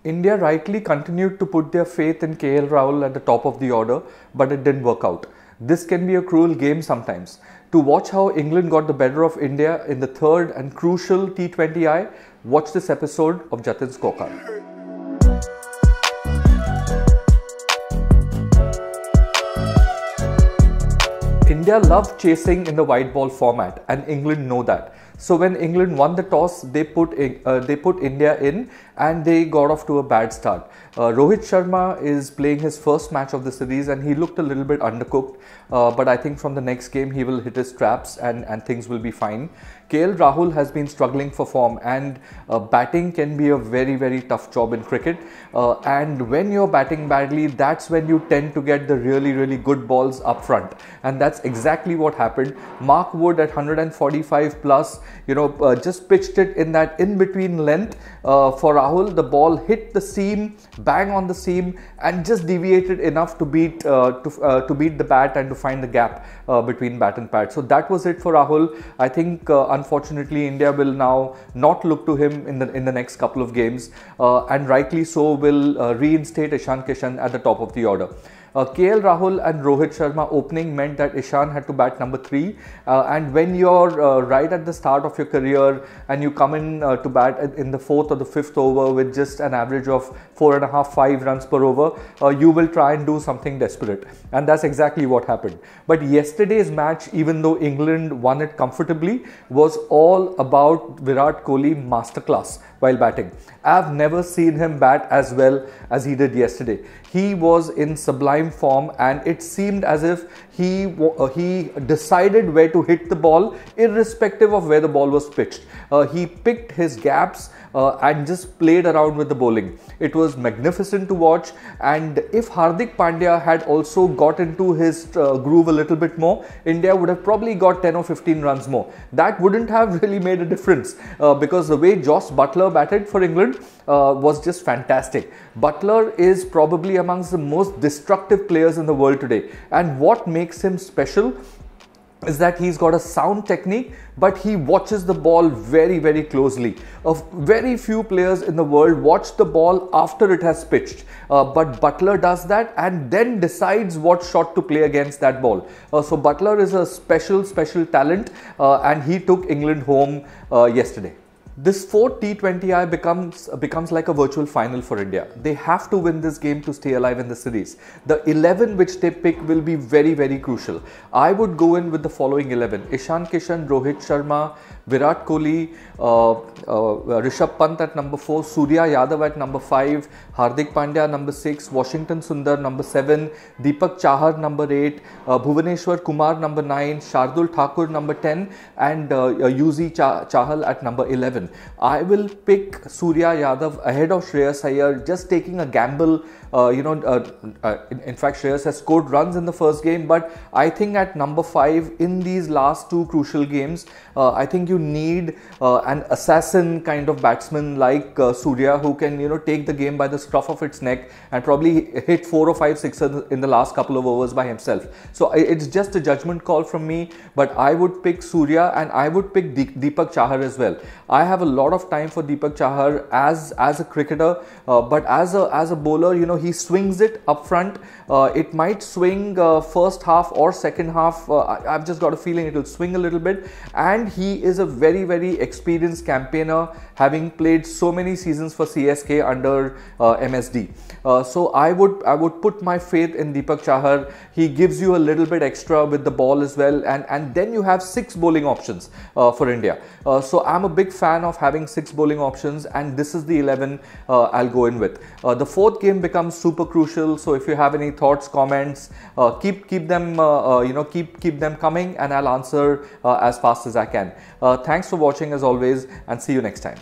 India rightly continued to put their faith in KL Rahul at the top of the order, but it didn't work out. This can be a cruel game sometimes. To watch how England got the better of India in the third and crucial T20I, watch this episode of Jatin's Scorecard. India love chasing in the white ball format, and England know that. So when England won the toss, they put India in, and they got off to a bad start. Rohit Sharma is playing his first match of the series, and he looked a little bit undercooked. But I think from the next game he will hit his straps, and things will be fine. KL Rahul has been struggling for form, and batting can be a very tough job in cricket. And when you're batting badly, that's when you tend to get the really good balls up front, and that's exactly what happened. Mark Wood at 145 plus, just pitched it in that in-between length for Rahul. The ball hit the seam, bang on the seam, and just deviated enough to beat the bat and to find the gap between bat and pad. So that was it for Rahul. I think unfortunately India will now not look to him in the next couple of games, and rightly so will reinstate Ishan Kishan at the top of the order. KL Rahul and Rohit Sharma opening meant that Ishan had to bat number 3, and when you're right at the start of your career and you come in to bat in the 4th or the 5th over with just an average of 4.5-5 runs per over, you will try and do something desperate, and that's exactly what happened. But yesterday's match, even though England won it comfortably, was all about Virat Kohli masterclass while batting. I've never seen him bat as well as he did yesterday. He was in sublime form, and it seemed as if he decided where to hit the ball irrespective of where the ball was pitched. He picked his gaps and just played around with the bowling. It was magnificent to watch, and if Hardik Pandya had also got into his groove a little bit more, India would have probably got 10 or 15 runs more. That wouldn't have really made a difference because the way Jos Buttler batted for England was just fantastic. Buttler is probably amongst the most destructive players in the world today, and what makes him special is that he's got a sound technique, but he watches the ball very closely. Very few players in the world watch the ball after it has pitched, but Buttler does that and then decides what shot to play against that ball. So Buttler is a special talent, and he took England home yesterday. This fourth T20I becomes like a virtual final for India. They have to win this game to stay alive in the series. The 11 which they pick will be very crucial. I would go in with the following 11: Ishan Kishan, Rohit Sharma, Virat Kohli, Rishabh Pant at number 4, Surya Yadav at number 5, Hardik Pandya number 6, Washington Sundar number 7, Deepak Chahar number 8, Bhuvaneshwar Kumar number 9, Shardul Thakur number 10, and Yuzi Chahal at number 11. I will pick Surya Yadav ahead of Shreyas Iyer, just taking a gamble. In fact, Shreyas has scored runs in the first game, but I think at number 5 in these last two crucial games, I think you need an assassin kind of batsman like Surya, who can take the game by the scruff of its neck and probably hit 4 or 5 sixes in the last couple of overs by himself. So it's just a judgment call from me, but I would pick Surya, and I would pick Deepak Chahar as well. I have a lot of time for Deepak Chahar as a cricketer, but as a bowler, he swings it up front. It might swing first half or second half. I've just got a feeling it will swing a little bit, and he is a very experienced campaigner, having played so many seasons for CSK under MSD. So I would put my faith in Deepak Chahar. He gives you a little bit extra with the ball as well, and then you have 6 bowling options for India. So I'm a big fan of having 6 bowling options, and this is the 11 I'll go in with. The fourth game becomes super crucial, so if you have any thoughts, comments, keep them keep them coming, and I'll answer as fast as I can. Thanks for watching as always, and see you next time.